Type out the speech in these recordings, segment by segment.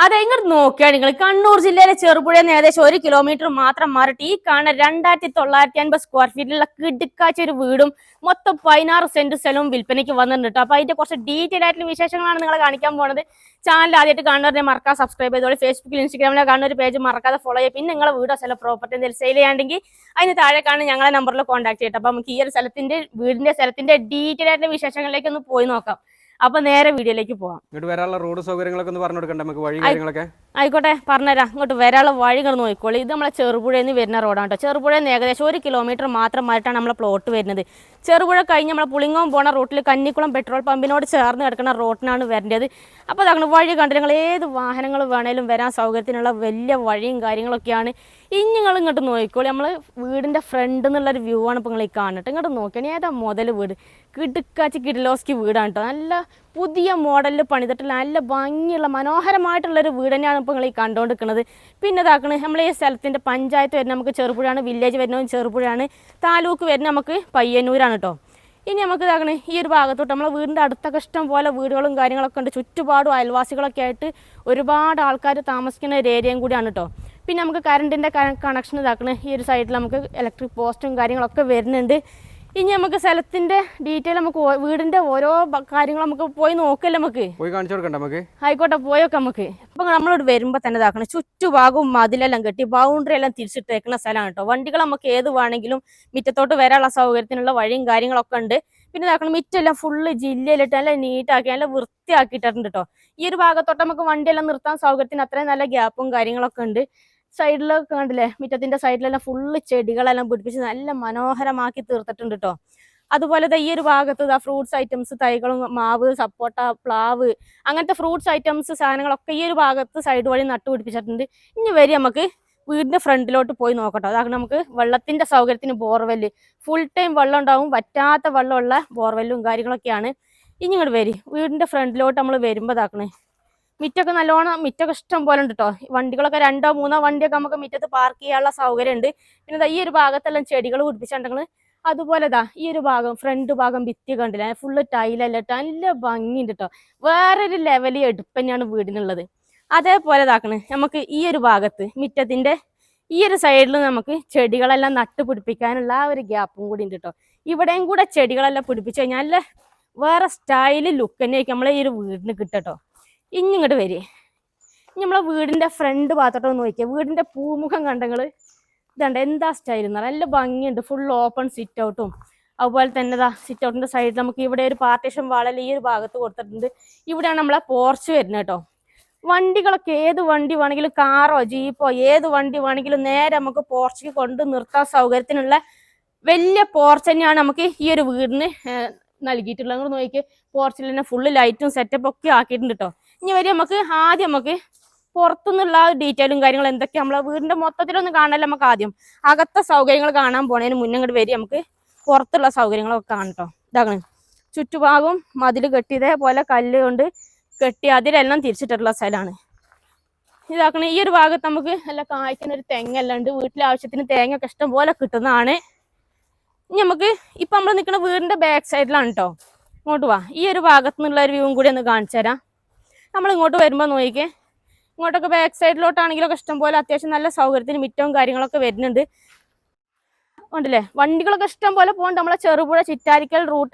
അതെ, ഇങ്ങോട്ട് നോക്കിയാൽ നിങ്ങൾ കണ്ണൂർ ജില്ലയിലെ ചെറുപുഴയിൽ നിന്ന് ഏകദേശം 1 കിലോമീറ്റർ മാത്രം മാറിയിട്ട് ഈ കാണുന്ന 2950 സ്ക്വയർ ഫീറ്റിലുള്ള കിടുക്കാച്ച ഒരു വീടും മൊത്തം 16 സെന്റ് സ്ഥലവും വിൽപ്പനയ്ക്ക് വന്നിട്ടുണ്ട് കേട്ടോ. അപ്പൊ അതിന്റെ കുറച്ച് ഡീറ്റെയിൽ ആയിട്ടുള്ള വിശേഷങ്ങളാണ് നിങ്ങളെ കാണിക്കാൻ പോകുന്നത്. ചാനൽ ആദ്യമായിട്ട് കാണുന്നവരെ മറക്കാതെ സബ്സ്ക്രൈബ് ചെയ്തോളൂ. ഫേസ്ബുക്കിൽ ഇൻസ്റ്റാഗ്രാമിലെ കാണുന്ന ഒരു പേജ് മറക്കാതെ ഫോളോ ചെയ്യുക. പിന്നെ നിങ്ങളെ വീടോ സ്ഥലം പ്രോപ്പർട്ടി എന്തെങ്കിലും സെയിൽ ചെയ്യാണ്ടെങ്കിൽ അതിന് താഴെ കാണുന്ന ഞങ്ങളെ നമ്പറിൽ കോൺടാക്ട് ചെയ്യട്ടെ. അപ്പൊ നമുക്ക് ഈ ഒരു സ്ഥലത്തിന്റെ ഡീറ്റെയിൽ ആയിട്ടുള്ള വിശേഷങ്ങളിലേക്ക് ഒന്ന് പോയി നോക്കാം. അപ്പൊ നേരെ വീഡിയോയിലേക്ക് പോവാം. ഇങ്ങോട്ട് വരാനുള്ള റോഡ് സൗകര്യങ്ങളൊക്കെ ഒന്ന് പറഞ്ഞു കൊടുക്കണ്ടേ നമുക്ക്, വഴി കാര്യങ്ങളൊക്കെ? ആയിക്കോട്ടെ, പറഞ്ഞുതരാം. ഇങ്ങോട്ട് വരാനുള്ള വഴികൾ നോക്കിക്കോളൂ. ഇത് നമ്മളെ ചെറുപുഴയിൽ നിന്ന് വരുന്ന റോഡാണ് കേട്ടോ. ചെറുപുഴയിൽ നിന്ന് ഏകദേശം 1 കിലോമീറ്റർ മാത്രമായിട്ടാണ് നമ്മളെ പ്ലോട്ട് വരുന്നത്. ചെറുപുഴ കഴിഞ്ഞ് നമ്മളെ പുളിങ്ങോം പോണ റൂട്ടിൽ കന്നിക്കുളം പെട്രോൾ പമ്പിനോട് ചേർന്ന് കിടക്കുന്ന റോഡിനാണ് വരേണ്ടത്. അപ്പോൾ അതാണ് വഴി കണ്ടിട്ട് നിങ്ങൾ ഏത് വാഹനങ്ങൾ വേണേലും വരാൻ സൗകര്യത്തിനുള്ള വലിയ വഴിയും കാര്യങ്ങളൊക്കെയാണ്. ഇനി നിങ്ങൾ ഇങ്ങോട്ട് നോക്കിക്കോളൂ. നമ്മൾ വീടിൻ്റെ ഫ്രണ്ട് എന്നുള്ളൊരു വ്യൂ ആണ് ഇപ്പോൾ നിങ്ങൾ ഈ കാണുന്നത്. ഇങ്ങോട്ട് നോക്കിയാൽ ഏതാ മുതൽ വീട് കിടുക്കാച്ചി കിഡിലോസ്കി വീടാണ് കേട്ടോ. നല്ല പുതിയ മോഡലിൽ പണിതിട്ടുള്ള നല്ല ഭംഗിയുള്ള മനോഹരമായിട്ടുള്ളൊരു വീട് തന്നെയാണ് ഇപ്പോൾ നിങ്ങൾ ഈ കണ്ടുകൊണ്ടിരിക്കുന്നത്. പിന്നെ ഇതാക്കണേ നമ്മൾ ഈ സ്ഥലത്തിൻ്റെ പഞ്ചായത്ത് വരുന്ന നമുക്ക് ചെറുപുഴയാണ്, വില്ലേജ് വരുന്നതും ചെറുപുഴയാണ്, താലൂക്ക് വരുന്ന നമുക്ക് പയ്യന്നൂരാണ് കേട്ടോ. ഇനി നമുക്ക് ഇതാക്കണേ ഈ ഒരു ഭാഗത്തോട്ട് നമ്മളെ വീടിൻ്റെ അടുത്തൊക്കെ ഇഷ്ടം പോലെ വീടുകളും കാര്യങ്ങളൊക്കെ ഉണ്ട്. ചുറ്റുപാടും അയൽവാസികളൊക്കെ ആയിട്ട് ഒരുപാട് ആൾക്കാർ താമസിക്കുന്ന ഒരു ഏരിയയും കൂടിയാണ് കേട്ടോ. പിന്നെ നമുക്ക് കറണ്ടിൻ്റെ കണക്ഷൻ ഇതാക്കണേ ഈ ഒരു സൈഡിൽ നമുക്ക് ഇലക്ട്രിക് പോസ്റ്റും കാര്യങ്ങളൊക്കെ വരുന്നുണ്ട്. ഇനി നമുക്ക് സ്ഥലത്തിന്റെ ഡീറ്റെയിൽ നമുക്ക് വീടിന്റെ ഓരോ കാര്യങ്ങളും നമുക്ക് പോയി നോക്കല്ലേ, നമുക്ക് പോയി കാണിച്ചു കൊടുക്കണ്ട നമുക്ക്? ആയിക്കോട്ടെ, പോയൊക്കെ നമുക്ക്. അപ്പൊ നമ്മളോട് വരുമ്പോ തന്നെ ഇതാക്കണം ചുറ്റുഭാഗവും മതിലെല്ലാം കെട്ടി ബൗണ്ടറി എല്ലാം തിരിച്ചിട്ടേക്കുന്ന സ്ഥലമാണ് കേട്ടോ. വണ്ടികൾ നമുക്ക് ഏത് വേണമെങ്കിലും മിറ്റത്തോട്ട് വരാനുള്ള സൗകര്യത്തിനുള്ള വഴിയും കാര്യങ്ങളൊക്കെ ഉണ്ട്. പിന്നെ ഇതാക്കണം മിറ്റെല്ലാം ഫുള്ള് ജില്ലയിലിട്ട് നല്ല നീറ്റാക്കി നല്ല വൃത്തിയാക്കിയിട്ടുണ്ട് കേട്ടോ. ഈ ഒരു ഭാഗത്തോട്ട് നമുക്ക് വണ്ടിയെല്ലാം നിർത്താൻ സൗകര്യത്തിന് അത്രയും നല്ല ഗ്യാപ്പും കാര്യങ്ങളൊക്കെ ഉണ്ട്. സൈഡിലൊക്കെ കണ്ടില്ലേ, മുറ്റത്തിന്റെ സൈഡിലെല്ലാം ഫുള്ള് ചെടികളെല്ലാം പിടിപ്പിച്ച് നല്ല മനോഹരമാക്കി തീർത്തിട്ടുണ്ട് കേട്ടോ. അതുപോലെ ഈ ഒരു ഭാഗത്ത് ഫ്രൂട്ട്സ് ഐറ്റംസ് തൈകളും മാവ്, സപ്പോട്ട, പ്ലാവ് അങ്ങനത്തെ ഫ്രൂട്ട്സ് ഐറ്റംസ് സാധനങ്ങളൊക്കെ ഈ ഒരു ഭാഗത്ത് സൈഡ് വഴി നട്ടുപിടിപ്പിച്ചിട്ടുണ്ട്. ഇനി വരി നമുക്ക് വീടിന്റെ ഫ്രണ്ടിലോട്ട് പോയി നോക്കട്ടോ. അതാണ് നമുക്ക് വെള്ളത്തിന്റെ സൗകര്യത്തിന് ബോർവെല്ല് ഫുൾ ടൈം വെള്ളം ഉണ്ടാവും, വറ്റാത്ത വെള്ളമുള്ള ബോർവെല്ലും കാര്യങ്ങളൊക്കെയാണ്. ഇനി ഇങ്ങോട്ട് വരി വീടിന്റെ ഫ്രണ്ടിലോട്ട് നമ്മൾ വരുമ്പോൾ ഇതാക്കണേ മിറ്റൊക്കെ നല്ലോണം മിറ്റൊക്കെ ഇഷ്ടം പോലെ ഉണ്ട് കേട്ടോ. വണ്ടികളൊക്കെ 2 or 3 വണ്ടിയൊക്കെ നമുക്ക് മിറ്റത്ത് പാർക്ക് ചെയ്യാനുള്ള സൗകര്യം ഉണ്ട്. പിന്നെ ഈ ഒരു ഭാഗത്തെല്ലാം ചെടികൾ പിടിപ്പിച്ചിട്ടുണ്ടെങ്കിൽ അതുപോലെ ഈ ഒരു ഭാഗം ഫ്രണ്ട് ഭാഗം ഭിത്തി കണ്ടില്ല, ഫുള്ള് ടൈലല്ല ഇട്ട് നല്ല ഭംഗിയുണ്ട് കേട്ടോ. വേറൊരു ലെവലിൽ എടുപ്പ് തന്നെയാണ് വീടിനുള്ളത്. അതേപോലെ ഇതാക്കണേ നമുക്ക് ഈ ഒരു ഭാഗത്ത് മിറ്റത്തിന്റെ ഈ ഒരു സൈഡിൽ നമുക്ക് ചെടികളെല്ലാം നട്ട് പിടിപ്പിക്കാനുള്ള ആ ഒരു ഗ്യാപ്പും കൂടി ഉണ്ട് കേട്ടോ. ഇവിടെയും കൂടെ ചെടികളെല്ലാം പിടിപ്പിച്ചു കഴിഞ്ഞാൽ നല്ല വേറെ സ്റ്റൈല് ലുക്ക് തന്നെയായിരിക്കും നമ്മളെ ഈ ഒരു വീടിന് കിട്ടട്ടോ. ഇനി ഇങ്ങോട്ട് വരി, ഇനി നമ്മളെ വീടിന്റെ ഫ്രണ്ട് ഭാഗത്തോട്ട് നോക്കിയാൽ വീടിന്റെ പൂമുഖം കണ്ടങ്ങൾ ഇതുണ്ട് എന്താ സ്റ്റൈൽ എന്ന് നല്ല ഭംഗിയുണ്ട്. ഫുൾ ഓപ്പൺ സിറ്റ് ഔട്ടും അതുപോലെ തന്നെ സിറ്റ് ഔട്ടിന്റെ സൈഡിൽ നമുക്ക് ഇവിടെ ഒരു പാർട്ടീഷൻ വാളെല്ലാം ഈ ഒരു ഭാഗത്ത് കൊടുത്തിട്ടുണ്ട്. ഇവിടെയാണ് നമ്മളെ പോർച്ച് വരുന്നത് കേട്ടോ. വണ്ടികളൊക്കെ ഏത് വണ്ടി വേണമെങ്കിലും കാറോ ജീപ്പോ ഏത് വണ്ടി വേണമെങ്കിലും നേരെ നമുക്ക് പോർച്ചിക്ക് കൊണ്ട് നിർത്താൻ സൗകര്യത്തിനുള്ള വലിയ പോർച്ച് തന്നെയാണ് നമുക്ക് ഈ ഒരു വീടിന് നൽകിയിട്ടുള്ളത്. നിങ്ങൾ നോക്കി പോർച്ചിൽ തന്നെ ഫുള്ള് ലൈറ്റും സെറ്റപ്പ് ഒക്കെ ആക്കിയിട്ടുണ്ട് കേട്ടോ. ഇനി വരെ നമുക്ക് ആദ്യം നമുക്ക് പുറത്തുനിന്നുള്ള ഡീറ്റെയിലും കാര്യങ്ങളും എന്തൊക്കെ നമ്മളെ വീടിന്റെ മൊത്തത്തിലൊന്നും കാണാനല്ല, നമുക്ക് ആദ്യം അകത്തെ സൗകര്യങ്ങൾ കാണാൻ പോണതിന് മുന്നേ ഇങ്ങോട്ട് വരി നമുക്ക് പുറത്തുള്ള സൗകര്യങ്ങളൊക്കെ കാണട്ടോ. ഇതാണ് ചുറ്റുഭാഗവും മതിൽ കെട്ടി ഇതേപോലെ കല്ല് കൊണ്ട് കെട്ടി അതിലെല്ലാം തിരിച്ചിട്ടുള്ള സ്ഥലമാണ്. ഇതാക്കണേ ഈ ഒരു ഭാഗത്ത് നമുക്ക് നല്ല കായ്ക്കുന്ന ഒരു തെങ്ങെല്ലാം ഉണ്ട്. വീട്ടിലെ ആവശ്യത്തിന് തേങ്ങ ഒക്കെ ഇഷ്ടം പോലെ കിട്ടുന്നതാണ്. ഇനി നമുക്ക് ഇപ്പൊ നമ്മൾ നിൽക്കുന്ന വീടിന്റെ ബാക്ക് സൈഡിലാണ് കേട്ടോ. ഇങ്ങോട്ട് വാ, ഈ ഒരു ഭാഗത്തു നിന്നുള്ള ഒരു വ്യൂവും കൂടി ഒന്ന് കാണിച്ചു തരാം. നമ്മൾ ഇങ്ങോട്ട് വരുമ്പോൾ നോക്കിക്കേ, ഇങ്ങോട്ടൊക്കെ ബാക്ക് സൈഡിലോട്ടാണെങ്കിലൊക്കെ ഇഷ്ടം പോലെ അത്യാവശ്യം നല്ല സൗകര്യത്തിന് മിറ്റവും കാര്യങ്ങളൊക്കെ വരുന്നുണ്ട്. ഉണ്ടല്ലേ, വണ്ടികളൊക്കെ ഇഷ്ടം പോലെ പോകുന്നുണ്ട്. നമ്മളെ ചെറുപുഴ ചിറ്റാരിക്കൽ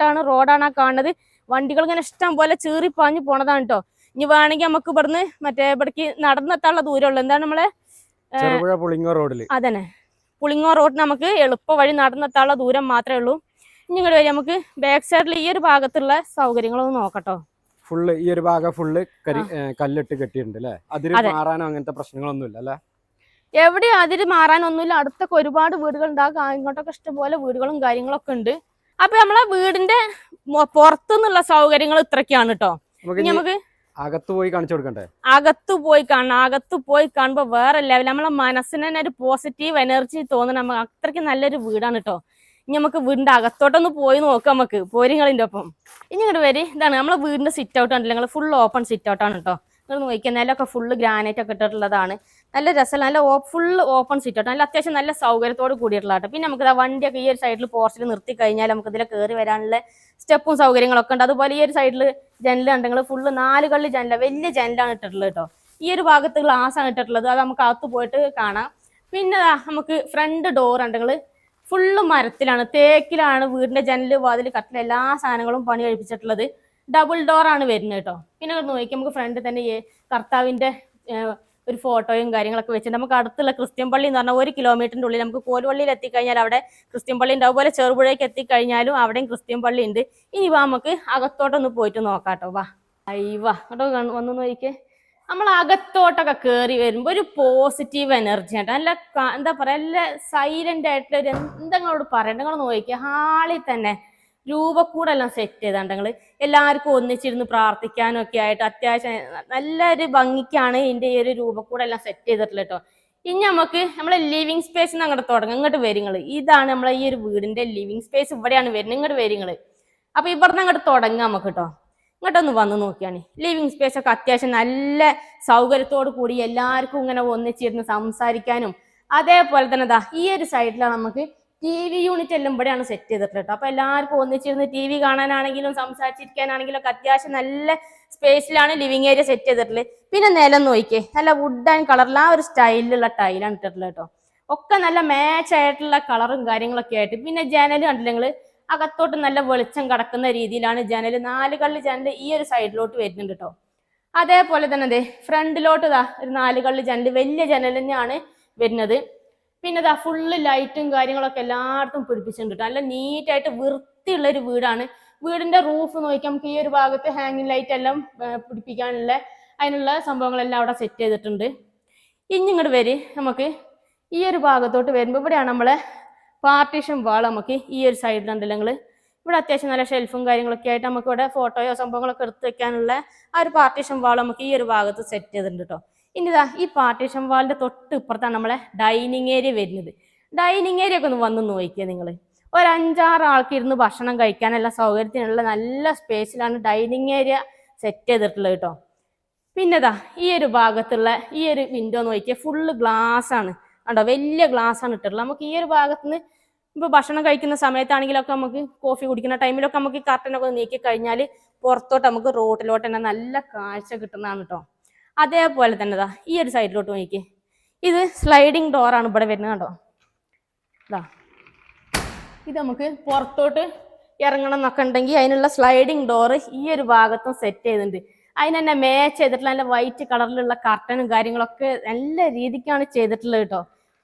റോഡാണ് ആ കാണുന്നത്. വണ്ടികൾ ഇങ്ങനെ ഇഷ്ടം പോലെ ചീറിപ്പാഞ്ഞ് പോണതാണ് കേട്ടോ. ഇനി വേണമെങ്കിൽ നമുക്ക് ഇവിടുന്ന് ഇവിടേക്ക് നടന്നെത്താനുള്ള ദൂരമുള്ളൂ. എന്താണ് നമ്മളെ അതന്നെ പുളിങ്ങോ റോഡിന് നമുക്ക് എളുപ്പ വഴി നടന്നെത്താനുള്ള ദൂരം മാത്രമേ ഉള്ളൂ. ഇനി ഇങ്ങോട്ട് വരും നമുക്ക് ബാക്ക് സൈഡിൽ ഈ ഒരു ഭാഗത്തുള്ള സൗകര്യങ്ങളൊന്ന് നോക്കട്ടോ. ഫുള്ള് ഈ ഒരു ഭാഗം ഫുള്ള് കല്ലിട്ട് കെട്ടിയിട്ടുണ്ട് അല്ലേ? അതിര് മാറാനോ അങ്ങനത്തെ പ്രശ്നങ്ങളൊന്നും ഇല്ല അല്ലേ? എവിടെയും അതിര് മാറാനൊന്നുമില്ല. അടുത്തൊക്കെ ഒരുപാട് വീടുകൾ ഉണ്ടാകും, ഇങ്ങോട്ടൊക്കെ ഇഷ്ടംപോലെ വീടുകളും കാര്യങ്ങളൊക്കെ ഉണ്ട്. അപ്പൊ നമ്മളെ വീടിന്റെ പുറത്തുനിന്നുള്ള സൗകര്യങ്ങൾ ഇത്രയൊക്കെയാണ് കേട്ടോ. നമുക്ക് അകത്ത് പോയി കാണിച്ചു കൊടുക്കണ്ടേ? അകത്ത് പോയി കാണണം. അകത്ത് പോയി കാണുമ്പോ വേറെ ലെവൽ നമ്മളെ മനസ്സിന് തന്നെ ഒരു പോസിറ്റീവ് എനർജി തോന്നണം. നമുക്ക് അത്രയ്ക്ക് നല്ലൊരു വീടാണ് കേട്ടോ. ഇനി നമുക്ക് വീടിന്റെ അകത്തോട്ടൊന്ന് പോയി നോക്കാം, നമുക്ക് പോരിങ്ങളിന്റെ ഒപ്പം. ഇനി ഇങ്ങോട്ട് വരി, ഇതാണ് നമ്മളെ വീടിന്റെ സിറ്റ് ഔട്ട് ഉണ്ടല്ലോ, നിങ്ങൾ ഫുൾ ഓപ്പൺ സിറ്റ് ഔട്ടാണ് കേട്ടോ. നിങ്ങൾ നോക്കിയാൽ നിലമൊക്കെ ഫുള്ള് ഗ്രാനൈറ്റ് ഒക്കെ ഇട്ടിട്ടുള്ളതാണ്. നല്ല രസം, നല്ല ഫുള്ള് ഓപ്പൺ സിറ്റ് ഔട്ട്, നല്ല അത്യാവശ്യം നല്ല സൗകര്യത്തോട് കൂടിയിട്ടുള്ളതാണ്. പിന്നെ നമുക്ക് വണ്ടിയൊക്കെ ഈ ഒരു സൈഡിൽ പോർച്ചിൽ നിർത്തി കഴിഞ്ഞാൽ നമുക്ക് ഇതിൽ കയറി വരാനുള്ള സ്റ്റെപ്പും സൗകര്യങ്ങളൊക്കെ ഉണ്ട്. അതുപോലെ ഈ ഒരു സൈഡിൽ ജനൽ ഉണ്ടെങ്കിൽ ഫുള്ള് 4 കള്ളി ജനല, വലിയ ജനലാണ് ഇട്ടിട്ടുള്ളത് കേട്ടോ. ഈ ഒരു ഭാഗത്ത് ഗ്ലാസ് ആണ് ഇട്ടിട്ടുള്ളത്, അത് നമുക്ക് അകത്ത് പോയിട്ട് കാണാം. പിന്നെ നമുക്ക് ഫ്രണ്ട് ഡോർ ഉണ്ടെങ്കിൽ ഫുള്ള് മരത്തിലാണ്, തേക്കിലാണ് വീടിന്റെ ജനല് വാതിൽ കട്ടിൽ എല്ലാ സാധനങ്ങളും പണി കഴിപ്പിച്ചിട്ടുള്ളത്. ഡബിൾ ഡോർ ആണ് വരുന്നത് കേട്ടോ. പിന്നെ നോക്കി നമുക്ക് ഫ്രണ്ട് തന്നെ കർത്താവിന്റെ ഒരു ഫോട്ടോയും കാര്യങ്ങളൊക്കെ വെച്ചിട്ട് നമുക്ക് അടുത്തുള്ള ക്രിസ്ത്യൻ പള്ളി എന്ന് പറഞ്ഞാൽ 1 കിലോമീറ്ററിന്റെ ഉള്ളിൽ നമുക്ക് കോലുപള്ളിയിൽ എത്തിക്കഴിഞ്ഞാൽ അവിടെ ക്രിസ്ത്യൻ പള്ളി ഉണ്ട്. അതുപോലെ ചെറുപുഴയ്ക്ക് എത്തിക്കഴിഞ്ഞാലും അവിടെയും ക്രിസ്ത്യൻ പള്ളി ഉണ്ട്. ഇനി വാ നമുക്ക് അകത്തോട്ടൊന്ന് പോയിട്ട് നോക്കാട്ടോ. വാ വാ അങ്ങോട്ട് വന്നു നോക്കിക്കേ. നമ്മൾ അകത്തോട്ടൊക്കെ കയറി വരുമ്പോൾ ഒരു പോസിറ്റീവ് എനർജി ആയിട്ട് നല്ല എന്താ പറയാ, നല്ല സൈലന്റ് ആയിട്ടുള്ള ഒരു എന്തെങ്കിലോട് പറയണ്ട. നിങ്ങൾ നോക്കിക്കുക, ഹാളിൽ തന്നെ രൂപക്കൂടെല്ലാം സെറ്റ് ചെയ്താണ്ടെങ്കിൽ എല്ലാവർക്കും ഒന്നിച്ചിരുന്ന് പ്രാർത്ഥിക്കാനും ഒക്കെ ആയിട്ട് അത്യാവശ്യം നല്ലൊരു ഭംഗിക്കാണ് ഇതിന്റെ ഈ ഒരു രൂപക്കൂടെല്ലാം സെറ്റ് ചെയ്തിട്ടുള്ളത് കേട്ടോ. ഇനി നമുക്ക് നമ്മളെ ലിവിങ് സ്പേസ് അങ്ങോട്ട് തുടങ്ങും. ഇങ്ങോട്ട് വരിങ്ങള്, ഇതാണ് നമ്മളെ ഈ ഒരു വീടിന്റെ ലിവിങ് സ്പേസ്, ഇവിടെയാണ് വരുന്നത്. ഇങ്ങോട്ട് വരിങ്ങള്. അപ്പൊ ഇവിടുന്ന് അങ്ങോട്ട് തുടങ്ങാം നമുക്ക് കേട്ടോ. ഇങ്ങോട്ടൊന്ന് വന്ന് നോക്കിയാണ് ലിവിങ് സ്പേസ് ഒക്കെ അത്യാവശ്യം നല്ല സൗകര്യത്തോടു കൂടി എല്ലാവർക്കും ഇങ്ങനെ ഒന്നിച്ചിരുന്ന് സംസാരിക്കാനും. അതേപോലെ തന്നെ ഈ ഒരു സൈഡിലാണ് നമുക്ക് TV യൂണിറ്റ് എല്ലാം ഇവിടെയാണ് സെറ്റ് ചെയ്തിട്ടുള്ളത് കേട്ടോ. അപ്പൊ എല്ലാവർക്കും ഒന്നിച്ചിരുന്ന് TV കാണാനാണെങ്കിലും സംസാരിച്ചിരിക്കാനാണെങ്കിലും ഒക്കെ അത്യാവശ്യം നല്ല സ്പേസിലാണ് ലിവിങ് ഏരിയ സെറ്റ് ചെയ്തിട്ടുള്ളത്. പിന്നെ നിലം നോക്കിയേ, നല്ല വുഡ് ആൻഡ് കളറിൽ ആ ഒരു സ്റ്റൈലിലുള്ള ടൈലാണ് ഇട്ടിട്ടുള്ളത് കേട്ടോ. ഒക്കെ നല്ല മാച്ച് ആയിട്ടുള്ള കളറും കാര്യങ്ങളൊക്കെ ആയിട്ട്. പിന്നെ ജനൽ കണ്ടില്ലെങ്കിൽ അകത്തോട്ട് നല്ല വെളിച്ചം കടക്കുന്ന രീതിയിലാണ് ജനൽ. 4 കള്ളി ജനൽ ഈ ഒരു സൈഡിലോട്ട് വരുന്നുണ്ട് കേട്ടോ. അതേപോലെ തന്നെ അതെ ഫ്രണ്ടിലോട്ട് ഒരു 4 കള്ളി ജനൽ, വലിയ ജനൽ തന്നെയാണ് വരുന്നത്. പിന്നെ ഫുള്ള് ലൈറ്റും കാര്യങ്ങളൊക്കെ എല്ലായിടത്തും പിടിപ്പിച്ചിട്ടുണ്ട്. നല്ല നീറ്റായിട്ട് വൃത്തിയുള്ള ഒരു വീടാണ്. വീടിന്റെ റൂഫ് നോക്കിയാൽ നമുക്ക് ഈ ഒരു ഭാഗത്ത് ഹാങ്ങിങ് ലൈറ്റ് എല്ലാം പിടിപ്പിക്കാനുള്ള അതിനുള്ള സംഭവങ്ങളെല്ലാം അവിടെ സെറ്റ് ചെയ്തിട്ടുണ്ട്. ഇനി ഇങ്ങോട്ട് വരി, നമുക്ക് ഈ ഒരു ഭാഗത്തോട്ട് വരുമ്പോൾ ഇവിടെയാണ് നമ്മളെ പാർട്ടീഷൻ വാൾ. നമുക്ക് ഈ ഒരു സൈഡിലുണ്ടെങ്കിൽ ഇവിടെ അത്യാവശ്യം നല്ല ഷെൽഫും കാര്യങ്ങളൊക്കെ ആയിട്ട് നമുക്ക് ഇവിടെ ഫോട്ടോയോ സംഭവങ്ങളൊക്കെ എടുത്ത് വെക്കാനുള്ള ആ ഒരു പാർട്ടീഷൻ വാൾ നമുക്ക് ഈ ഒരു ഭാഗത്ത് സെറ്റ് ചെയ്തിട്ടുണ്ട് കേട്ടോ. ഇനി ഈ പാർട്ടീഷൻ വാളിന്റെ തൊട്ട് ഇപ്പുറത്താണ് നമ്മളെ ഡൈനിങ് ഏരിയ വരുന്നത്. ഡൈനിങ് ഏരിയ ഒക്കെ ഒന്ന് വന്ന് നോക്കിയാൽ നിങ്ങൾ ഒരു 5-6 ആൾക്ക് ഇരുന്ന് ഭക്ഷണം കഴിക്കാനുള്ള സൗകര്യത്തിനുള്ള നല്ല സ്പേസിലാണ് ഡൈനിങ് ഏരിയ സെറ്റ് ചെയ്തിട്ടുള്ളത് കേട്ടോ. പിന്നെ ഈ ഒരു ഭാഗത്തുള്ള ഈ ഒരു വിൻഡോ നോക്കിയാൽ ഫുള്ള് ഗ്ലാസ് ആണ് കണ്ടോ, വലിയ ഗ്ലാസ് ആണ് ഇട്ടിട്ടുള്ളത്. നമുക്ക് ഈ ഒരു ഭാഗത്തുനിന്ന് ഇപ്പൊ ഭക്ഷണം കഴിക്കുന്ന സമയത്താണെങ്കിലൊക്കെ നമുക്ക് കോഫി കുടിക്കുന്ന ടൈമിലൊക്കെ നമുക്ക് ഈ കർട്ടനൊക്കെ നീക്കി കഴിഞ്ഞാൽ പുറത്തോട്ട് നമുക്ക് റോഡിലോട്ട് തന്നെ നല്ല കാഴ്ച കിട്ടുന്നതാണ് കേട്ടോ. അതേപോലെ തന്നെ ഈ ഒരു സൈഡിലോട്ട് നോക്കിയേ, ഇത് സ്ലൈഡിങ് ഡോറാണ് ഇവിടെ വരുന്നത് കണ്ടോ. ഇത് നമുക്ക് പുറത്തോട്ട് ഇറങ്ങണം എന്നൊക്കെ ഉണ്ടെങ്കിൽ അതിനുള്ള സ്ലൈഡിങ് ഡോറ് ഈ ഒരു ഭാഗത്തും സെറ്റ് ചെയ്തിട്ടുണ്ട്. അതിന് തന്നെ മാച്ച് ചെയ്തിട്ടുള്ള നല്ല വൈറ്റ് കളറിലുള്ള കർട്ടനും കാര്യങ്ങളൊക്കെ നല്ല രീതിക്കാണ് ചെയ്തിട്ടുള്ളത് കേട്ടോ.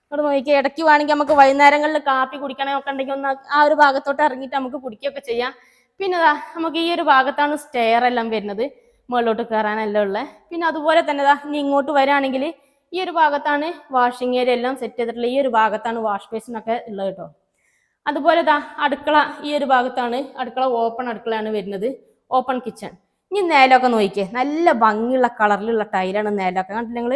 ഇവിടെ നോക്കിയാൽ ഇടയ്ക്ക് വേണമെങ്കിൽ നമുക്ക് വൈകുന്നേരങ്ങളിൽ കാപ്പി കുടിക്കണമൊക്കെ ഉണ്ടെങ്കിൽ ഒന്ന് ആ ഒരു ഭാഗത്തോട്ട് ഇറങ്ങിയിട്ട് നമുക്ക് കുടിക്കുകയൊക്കെ ചെയ്യാം. പിന്നെ നമുക്ക് ഈ ഒരു ഭാഗത്താണ് സ്റ്റെയർ എല്ലാം വരുന്നത്, മുകളിലോട്ട് കയറാനെല്ലാം ഉള്ളത്. പിന്നെ അതുപോലെ തന്നെ ഇനി ഇങ്ങോട്ട് വരികയാണെങ്കിൽ ഈ ഒരു ഭാഗത്താണ് വാഷിംഗ് ഏരിയ എല്ലാം സെറ്റ് ചെയ്തിട്ടുള്ളത്. ഈ ഒരു ഭാഗത്താണ് വാഷ് ബേസിനൊക്കെ ഉള്ളത് കേട്ടോ. അതുപോലെ അടുക്കള ഈ ഒരു ഭാഗത്താണ്. അടുക്കള ഓപ്പൺ അടുക്കളയാണ് വരുന്നത്, ഓപ്പൺ കിച്ചൺ. ഇനി നേലൊക്കെ നോക്കിയേ, നല്ല ഭംഗിയുള്ള കളറിലുള്ള ടൈലാണ് നേലൊക്കെ. കണ്ടില്ല നിങ്ങൾ,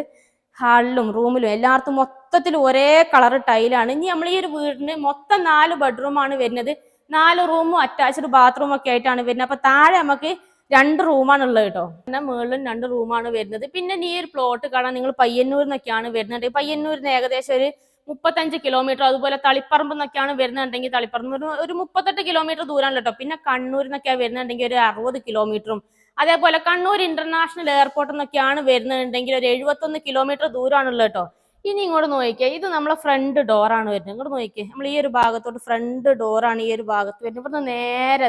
ഹാളിലും റൂമിലും എല്ലായിടത്തും മൊത്തത്തിൽ ഒരേ കളർ ടൈലാണ്. ഇനി നമ്മൾ ഈ ഒരു വീടിന് മൊത്തം 4 ബെഡ്റൂമാണ് വരുന്നത്. 4 റൂമും അറ്റാച്ച്ഡ് ബാത്റൂം ഒക്കെ ആയിട്ടാണ് വരുന്നത്. അപ്പൊ താഴെ നമുക്ക് 2 റൂമാണ് ഉള്ളത് കേട്ടോ. പിന്നെ മുകളിലും 2 റൂമാണ് വരുന്നത്. പിന്നെ ഈ ഒരു പ്ലോട്ട് കാണാൻ നിങ്ങൾ പയ്യന്നൂരിൽ നിന്നൊക്കെയാണ് വരുന്നത്. പയ്യന്നൂരിന് ഏകദേശം ഒരു 35 കിലോമീറ്റർ, അതുപോലെ തളിപ്പറമ്പ് എന്നൊക്കെയാണ് വരുന്നുണ്ടെങ്കിൽ തളിപ്പറമ്പ് ഒരു 38 കിലോമീറ്റർ ദൂരമാണ് കേട്ടോ. പിന്നെ കണ്ണൂരിൽ നിന്നൊക്കെയാണ് വരുന്നുണ്ടെങ്കിൽ ഒരു 60 കിലോമീറ്ററും, അതേപോലെ കണ്ണൂർ ഇന്റർനാഷണൽ എയർപോർട്ട് എന്നൊക്കെയാണ് വരുന്നുണ്ടെങ്കിൽ ഒരു 71 കിലോമീറ്റർ ദൂരമാണുള്ളത് കേട്ടോ. ഇനി ഇങ്ങോട്ട് നോക്കിയേ, ഇത് നമ്മളെ ഫ്രണ്ട് ഡോറാണ് വരുന്നത്. ഇങ്ങോട്ട് നോക്കിയേ, നമ്മൾ ഈ ഒരു ഭാഗത്തോട്ട് ഫ്രണ്ട് ഡോറാണ് ഈ ഒരു ഭാഗത്ത് വരുന്നത്. ഇവിടുന്ന് നേരെ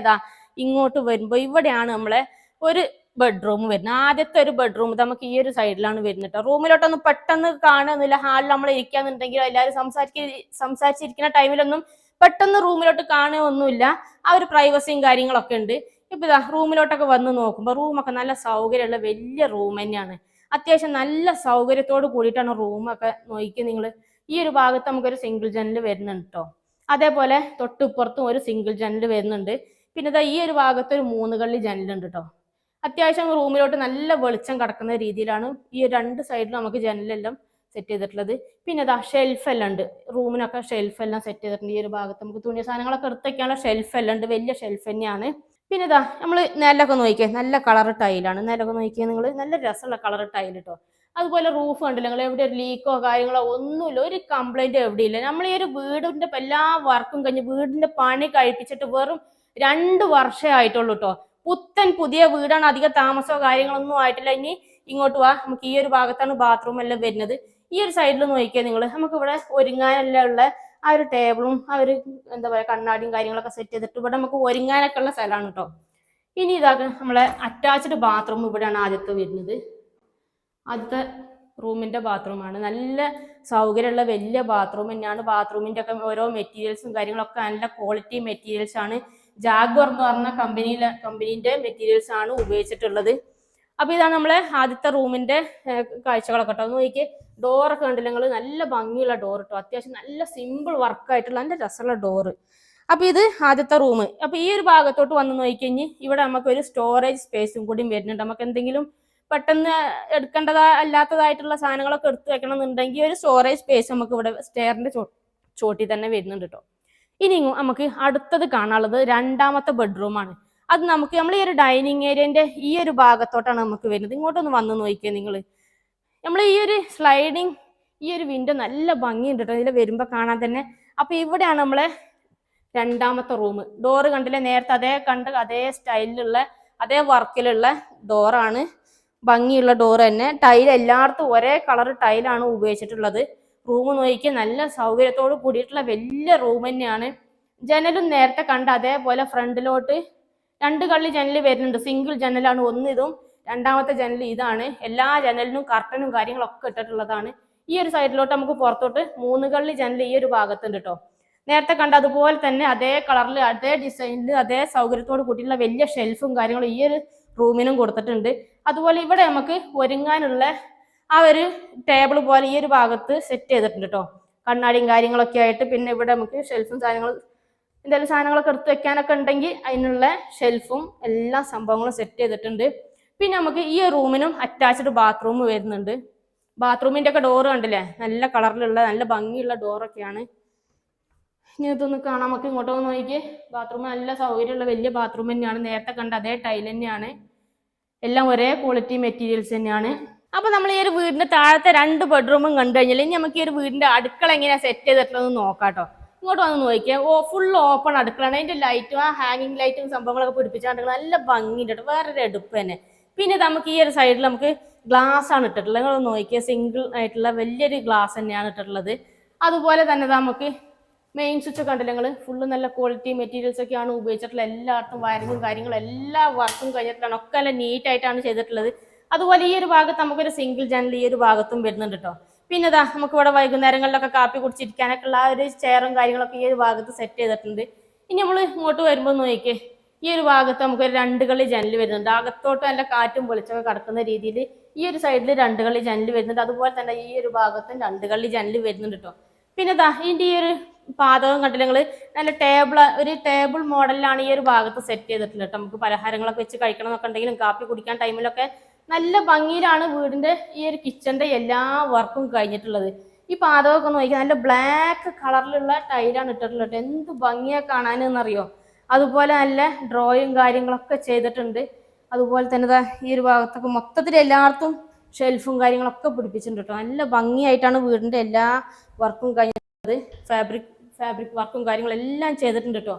ഇങ്ങോട്ട് വരുമ്പോൾ ഇവിടെയാണ് നമ്മളെ ഒരു ബെഡ്റൂം വരുന്നത്. ആദ്യത്തെ ഒരു ബെഡ്റൂം നമുക്ക് ഈ ഒരു സൈഡിലാണ് വരുന്നത്. റൂമിലോട്ടൊന്നും പെട്ടെന്ന് കാണുന്നില്ല. ഹാളിൽ നമ്മൾ ഇരിക്കാന്നുണ്ടെങ്കിലും എല്ലാവരും സംസാരിച്ചിരിക്കുന്ന ടൈമിലൊന്നും പെട്ടെന്ന് റൂമിലോട്ട് കാണുകയൊന്നുമില്ല. ആ ഒരു പ്രൈവസിയും കാര്യങ്ങളൊക്കെ ഉണ്ട്. ഇപ്പൊ റൂമിലോട്ടൊക്കെ വന്ന് നോക്കുമ്പോൾ റൂമൊക്കെ നല്ല സൗകര്യമുള്ള വലിയ റൂം തന്നെയാണ്. അത്യാവശ്യം നല്ല സൗകര്യത്തോട് കൂടിയിട്ടാണ് റൂമൊക്കെ നോക്കി. നിങ്ങൾ ഈ ഒരു ഭാഗത്ത് നമുക്കൊരു സിംഗിൾ ജനൽ വരുന്നുണ്ട് കേട്ടോ. അതേപോലെ തൊട്ടിപ്പുറത്തും ഒരു സിംഗിൾ ജനൽ വരുന്നുണ്ട്. പിന്നെ ഈ ഒരു ഭാഗത്ത് ഒരു 3 കള്ളി ജനലുണ്ട് കേട്ടോ. അത്യാവശ്യം റൂമിലോട്ട് നല്ല വെളിച്ചം കടക്കുന്ന രീതിയിലാണ് ഈ 2 സൈഡിലും നമുക്ക് ജനലെല്ലാം സെറ്റ് ചെയ്തിട്ടുള്ളത്. പിന്നെ ഷെൽഫ് എല്ലാം ഉണ്ട്, റൂമിനൊക്കെ ഷെൽഫ് എല്ലാം സെറ്റ് ചെയ്തിട്ടുണ്ട്. ഈ ഒരു ഭാഗത്ത് നമുക്ക് തുണി സാധനങ്ങളൊക്കെ എടുത്തൊക്കെയുള്ള ഷെൽഫ് എല്ലാം ഉണ്ട്, വലിയ ഷെൽഫ് തന്നെയാണ്. പിന്നെ നമ്മൾ നിലമൊക്കെ നോക്കിയേ, നല്ല കളർ ടൈലാണ്. നിലമൊക്കെ നോക്കിയാൽ നിങ്ങൾ നല്ല രസമുള്ള കളർ ടൈൽ കേട്ടോ. അതുപോലെ റൂഫ് കണ്ടില്ല നിങ്ങൾ, എവിടെ ഒരു ലീക്കോ കാര്യങ്ങളോ ഒന്നുമില്ല, ഒരു കംപ്ലൈന്റ് എവിടെയില്ല. നമ്മൾ ഈ ഒരു വീടിന്റെ എല്ലാ വർക്കും കഴിഞ്ഞ് വീടിന്റെ പണി കഴിപ്പിച്ചിട്ട് വെറും 2 വർഷമേ ആയിട്ടുള്ളൂ കേട്ടോ. പുത്തൻ പുതിയ വീടാണ്, അധികം താമസമോ കാര്യങ്ങളൊന്നും ആയിട്ടില്ല. ഇനി ഇങ്ങോട്ട് വാ. നമുക്ക് ഈ ഒരു ഭാഗത്താണ് ബാത്റൂം എല്ലാം വരുന്നത്. ഈ ഒരു സൈഡിൽ നോക്കിയാൽ നിങ്ങൾ നമുക്ക് ഇവിടെ ഒരുങ്ങാനെല്ലാം ഉള്ള ആ ഒരു ടേബിളും ആ ഒരു എന്താ പറയാ കണ്ണാടിയും കാര്യങ്ങളൊക്കെ സെറ്റ് ചെയ്തിട്ട് ഇവിടെ നമുക്ക് ഒരുങ്ങാനൊക്കെ ഉള്ള സ്ഥലമാണ് കേട്ടോ. ഇനി ഇതാക്കുക നമ്മളെ അറ്റാച്ച്ഡ് ബാത്റൂം ഇവിടെയാണ് ആദ്യത്തെ വരുന്നത്. ആദ്യത്തെ റൂമിന്റെ ബാത്റൂമാണ്. നല്ല സൗകര്യമുള്ള വലിയ ബാത്റൂം തന്നെയാണ്. ബാത്റൂമിന്റെ ഒക്കെ ഓരോ മെറ്റീരിയൽസും കാര്യങ്ങളൊക്കെ നല്ല ക്വാളിറ്റി മെറ്റീരിയൽസ് ആണ്. ജാഗ്വർ എന്ന് പറഞ്ഞ കമ്പനീന്റെ മെറ്റീരിയൽസ് ആണ് ഉപയോഗിച്ചിട്ടുള്ളത്. അപ്പൊ ഇതാണ് നമ്മളെ ആദ്യത്തെ റൂമിന്റെ കാഴ്ചകളൊക്കെ കേട്ടോ. നോക്കിയേ, ഡോറൊക്കെ കണ്ടില്ല നിങ്ങൾ, നല്ല ഭംഗിയുള്ള ഡോർ കേട്ടോ. അത്യാവശ്യം നല്ല സിമ്പിൾ വർക്കായിട്ടുള്ള നല്ല രസമുള്ള ഡോറ്. അപ്പൊ ഇത് ആദ്യത്തെ റൂം. അപ്പൊ ഈ ഒരു ഭാഗത്തോട്ട് വന്ന് നോക്കിക്കഴിഞ്ഞ് ഇവിടെ നമുക്ക് ഒരു സ്റ്റോറേജ് സ്പേസും കൂടി വരുന്നുണ്ട്. നമുക്ക് എന്തെങ്കിലും പെട്ടെന്ന് അല്ലാത്തതായിട്ടുള്ള സാധനങ്ങളൊക്കെ എടുത്തു വെക്കണം എന്നുണ്ടെങ്കിൽ ഒരു സ്റ്റോറേജ് സ്പേസ് നമുക്ക് ഇവിടെ സ്റ്റെയറിന്റെ ചോട്ടി തന്നെ വരുന്നുണ്ട് കേട്ടോ. ഇനി നമുക്ക് അടുത്തത് കാണാനുള്ളത് രണ്ടാമത്തെ ബെഡ്റൂമാണ്. അത് നമുക്ക് നമ്മൾ ഈ ഒരു ഡൈനിങ് ഏരിയന്റെ ഈ ഒരു ഭാഗത്തോട്ടാണ് നമുക്ക് വരുന്നത്. ഇങ്ങോട്ടൊന്ന് വന്ന് നോക്കിയാൽ നിങ്ങൾ, നമ്മൾ ഈ ഒരു സ്ലൈഡിങ് ഈ ഒരു വിൻഡോ നല്ല ഭംഗിയുണ്ട് കേട്ടോ ഇതിൽ വരുമ്പോൾ കാണാൻ തന്നെ. അപ്പൊ ഇവിടെയാണ് നമ്മളെ രണ്ടാമത്തെ റൂം. ഡോറ് കണ്ടില്ലേ, നേരത്തെ അതേ സ്റ്റൈലിലുള്ള അതേ വർക്കിലുള്ള ഡോറാണ്. ഭംഗിയുള്ള ഡോറ് തന്നെ. ടൈൽ എല്ലായിടത്തും ഒരേ കളർ ടൈലാണ് ഉപയോഗിച്ചിട്ടുള്ളത്. റൂം നോക്കിയാൽ നല്ല സൗകര്യത്തോട് കൂടിയിട്ടുള്ള വലിയ റൂം തന്നെയാണ്. ജനലും നേരത്തെ കണ്ട അതേപോലെ ഫ്രണ്ടിലോട്ട് 2 കള്ളി ജനൽ വരുന്നുണ്ട്. സിംഗിൾ ജനലാണ് ഒന്നിതും, രണ്ടാമത്തെ ജനൽ ഇതാണ്. എല്ലാ ജനലിനും കർട്ടനും കാര്യങ്ങളൊക്കെ ഇട്ടിട്ടുള്ളതാണ്. ഈ ഒരു സൈഡിലോട്ട് നമുക്ക് പുറത്തോട്ട് 3 കള്ളി ജനൽ ഈ ഒരു ഭാഗത്തുണ്ട് കേട്ടോ. നേരത്തെ കണ്ട അതുപോലെ തന്നെ അതേ കളറിൽ അതേ ഡിസൈനിൽ അതേ സൗകര്യത്തോട് കൂട്ടിയുള്ള വലിയ ഷെൽഫും കാര്യങ്ങളും ഈ ഒരു റൂമിനും കൊടുത്തിട്ടുണ്ട്. അതുപോലെ ഇവിടെ നമുക്ക് ഒരുങ്ങാനുള്ള ആ ഒരു ടേബിൾ പോലെ ഈ ഒരു ഭാഗത്ത് സെറ്റ് ചെയ്തിട്ടുണ്ട് കേട്ടോ. കണ്ണാടിയും കാര്യങ്ങളൊക്കെ ആയിട്ട്. പിന്നെ ഇവിടെ നമുക്ക് ഷെൽഫും എന്തെങ്കിലും സാധനങ്ങളൊക്കെ എടുത്ത് വെക്കാനൊക്കെ ഉണ്ടെങ്കിൽ അതിനുള്ള ഷെൽഫും എല്ലാ സംഭവങ്ങളും സെറ്റ് ചെയ്തിട്ടുണ്ട്. പിന്നെ നമുക്ക് ഈ റൂമിനും അറ്റാച്ച്ഡ് ബാത്റൂം വരുന്നുണ്ട്. ബാത്റൂമിന്റെ ഒക്കെ ഡോറ് കണ്ടില്ലേ, നല്ല കളറിലുള്ള നല്ല ഭംഗിയുള്ള ഡോറൊക്കെയാണ്. ഇനി ഇതൊന്ന് കാണാം. നമുക്ക് ഇങ്ങോട്ടൊന്ന് നോക്കി. ബാത്റൂം നല്ല സൗകര്യമുള്ള വലിയ ബാത്റൂം തന്നെയാണ്. നേരത്തെ കണ്ട അതേ ടൈൽ തന്നെയാണ്. എല്ലാം ഒരേ ക്വാളിറ്റി മെറ്റീരിയൽസ് തന്നെയാണ്. അപ്പൊ നമ്മൾ ഈ ഒരു വീടിന്റെ താഴത്തെ 2 ബെഡ്റൂമും കണ്ടു കഴിഞ്ഞാൽ ഇനി നമുക്ക് ഈ ഒരു വീടിന്റെ അടുക്കള എങ്ങനെയാ സെറ്റ് ചെയ്തിട്ടുള്ളത് നോക്കാട്ടോ. ഇങ്ങോട്ട് വന്ന് നോക്കിയാൽ ഫുൾ ഓപ്പൺ അടുക്കളയാണ്. അതിന്റെ ലൈറ്റും ആ ഹാങ്ങിങ് ലൈറ്റും സംഭവങ്ങളൊക്കെ പിടിപ്പിച്ചാണ്ട് നല്ല ഭംഗിയുണ്ട്. വേറൊരു എടുപ്പ് തന്നെ. പിന്നെ നമുക്ക് ഈ ഒരു സൈഡിൽ നമുക്ക് ഗ്ലാസ് ആണ് ഇട്ടിട്ടുള്ളത്. നിങ്ങൾ നോക്കിയാൽ സിംഗിൾ ആയിട്ടുള്ള വലിയൊരു ഗ്ലാസ് തന്നെയാണ് ഇട്ടിട്ടുള്ളത്. അതുപോലെ തന്നെ നമുക്ക് മെയിൻ സ്വിച്ച് കണ്ടില്ല നിങ്ങൾ, ഫുള്ള് നല്ല ക്വാളിറ്റി മെറ്റീരിയൽസ് ഒക്കെയാണ് ഉപയോഗിച്ചിട്ടുള്ളത്. എല്ലായിടത്തും വയറിങ്ങും കാര്യങ്ങളും എല്ലാ വർക്കും കഴിഞ്ഞിട്ടാണ്. ഒക്കെ നല്ല നീറ്റ് ആയിട്ടാണ് ചെയ്തിട്ടുള്ളത്. അതുപോലെ ഈ ഒരു ഭാഗത്ത് നമുക്കൊരു സിംഗിൾ ജനൽ ഈ ഒരു ഭാഗത്തും വരുന്നുണ്ട് കേട്ടോ. പിന്നെ നമുക്ക് ഇവിടെ വൈകുന്നേരങ്ങളിലൊക്കെ കാപ്പി കുടിച്ചിരിക്കാനൊക്കെ ഉള്ള ആ ഒരു ചെയറും കാര്യങ്ങളൊക്കെ ഈ ഒരു ഭാഗത്ത് സെറ്റ് ചെയ്തിട്ടുണ്ട്. ഇനി നമ്മൾ ഇങ്ങോട്ട് വരുമ്പോൾ നോക്കിയേ, ഈ ഒരു ഭാഗത്ത് നമുക്കൊരു 2 കള്ളി ജനൽ വരുന്നുണ്ട്. അകത്തോട്ട് നല്ല കാറ്റും വെളിച്ചൊക്കെ കടക്കുന്ന രീതിയിൽ ഈ ഒരു സൈഡിൽ 2 കള്ളി ജനൽ വരുന്നുണ്ട്. അതുപോലെ തന്നെ ഈ ഒരു ഭാഗത്തും 2 കള്ളി ജനൽ വരുന്നുണ്ട് കേട്ടോ. പിന്നെ ഇതിന്റെ ഈ ഒരു പാതകം കണ്ടില്ല നിങ്ങൾ, നല്ല ഒരു ടേബിൾ മോഡലിലാണ് ഈ ഒരു ഭാഗത്ത് സെറ്റ് ചെയ്തിട്ടുള്ളത് കേട്ടോ. നമുക്ക് പലഹാരങ്ങളൊക്കെ വെച്ച് കഴിക്കണം എന്നൊക്കെ ഉണ്ടെങ്കിലും കാപ്പി കുടിക്കാൻ ടൈമിലൊക്കെ നല്ല ഭംഗിയിലാണ് വീടിന്റെ ഈ ഒരു കിച്ചന്റെ എല്ലാ വർക്കും കഴിഞ്ഞിട്ടുള്ളത്. ഈ പാതകമൊക്കെ നോക്കിയാൽ നല്ല ബ്ലാക്ക് കളറിലുള്ള ടൈലാണ് ഇട്ടിട്ടുള്ളത്. എന്ത് ഭംഗിയാ കാണാനെന്നറിയോ. അതുപോലെ നല്ല ഡ്രോയും കാര്യങ്ങളൊക്കെ ചെയ്തിട്ടുണ്ട്. അതുപോലെ തന്നെ ഈ ഒരു ഭാഗത്തൊക്കെ മൊത്തത്തിൽ എല്ലായിടത്തും ഷെൽഫും കാര്യങ്ങളൊക്കെ പിടിപ്പിച്ചിട്ടുണ്ട് കേട്ടോ. നല്ല ഭംഗിയായിട്ടാണ് വീടിന്റെ എല്ലാ വർക്കും കഴിഞ്ഞിട്ടുള്ളത്. ഫാബ്രിക് വർക്കും കാര്യങ്ങളെല്ലാം ചെയ്തിട്ടുണ്ട് കേട്ടോ.